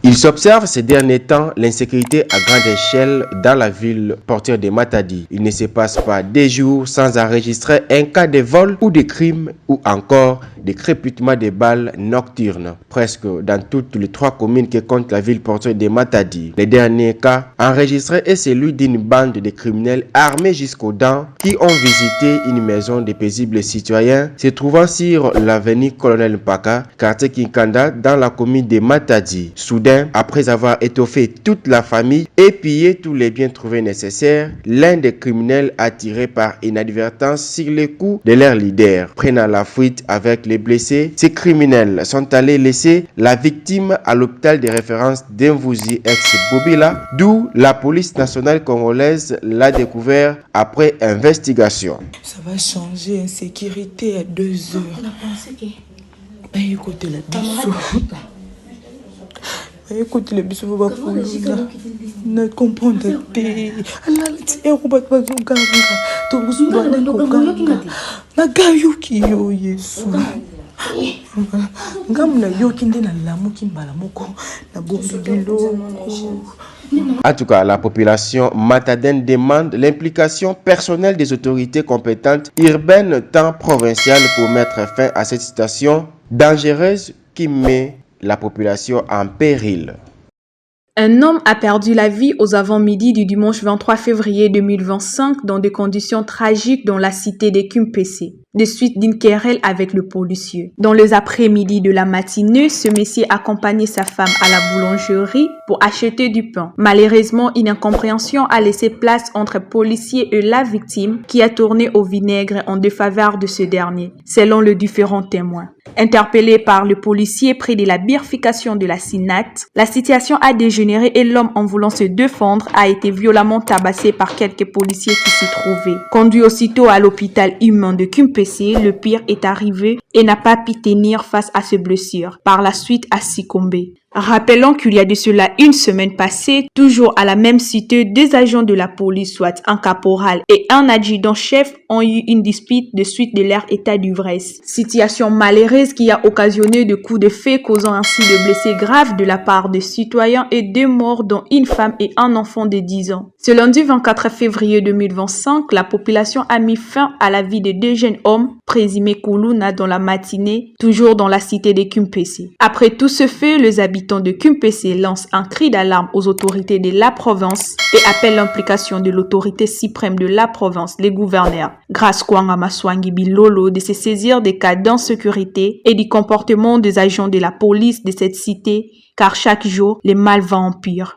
Il s'observe ces derniers temps l'insécurité à grande échelle dans la ville portuaire de Matadi. Il ne se passe pas des jours sans enregistrer un cas de vol ou de crime ou encore de crépitement de balles nocturnes, presque dans toutes les 3 communes que compte la ville portuaire de Matadi. Le dernier cas enregistré est celui d'une bande de criminels armés jusqu'aux dents qui ont visité une maison de paisibles citoyens se trouvant sur l'avenue Colonel Mpaka, quartier Kinkanda, dans la commune de Matadi. Soudain, après avoir étoffé toute la famille et pillé tous les biens trouvés nécessaires, l'un des criminels attiré par inadvertance sur les coups de leur leader. Prenant la fuite avec les blessés, ces criminels sont allés laisser la victime à l'hôpital de référence d'Mvouzi ex-Bobila, d'où la police nationale congolaise l'a découvert après investigation. Ça va changer, insécurité à 2 heures. On a pensé que... Écoutez la bisou. Écoutez les bisous, on va pouvoir ne comprendre pas. Allah, c'est un robot pas de ganga. Tout le monde na gayo ki yo Yesu. Ngamna yo kinde na lamu kimbala moko na bombi bilo. En tout cas, la population matadienne demande l'implication personnelle des autorités compétentes urbaines tant provinciales pour mettre fin à cette situation dangereuse qui met la population en péril. Un homme a perdu la vie aux avant-midi du dimanche 23 février 2025 dans des conditions tragiques dans la cité de Kimpese, de suite d'une querelle avec le policier. Dans les après-midi de la matinée, ce monsieur accompagnait sa femme à la boulangerie pour acheter du pain. Malheureusement, une incompréhension a laissé place entre policier et la victime qui a tourné au vinaigre en défaveur de ce dernier, selon les différents témoins. Interpellé par le policier près de la bifurcation de la CINAT, la situation a dégénéré et l'homme, en voulant se défendre, a été violemment tabassé par quelques policiers qui s'y trouvaient. Conduit aussitôt à l'hôpital humain de Kimpese, le pire est arrivé et n'a pas pu tenir face à ses blessures. Par la suite, a succombé. Rappelons qu'il y a de cela une semaine passée, toujours à la même cité, 2 agents de la police, soit un caporal et un adjudant-chef, ont eu une dispute de suite de leur état d'ivresse. Situation malheureuse qui a occasionné de coups de feu causant ainsi des blessés graves de la part des citoyens et 2 morts dont une femme et un enfant de 10 ans. Ce lundi 24 février 2025, la population a mis fin à la vie de 2 jeunes hommes présumés Kuluna dans la matinée, toujours dans la cité de Kimpese. Après tout ce fait, les habitants de Kimpese lancent un cri d'alarme aux autorités de la province et appellent l'implication de l'autorité suprême de la province, les gouverneurs, grâce Kwanga Maswangi Bilolo, de se saisir des cas d'insécurité et du comportement des agents de la police de cette cité, car chaque jour, le mal va en pire.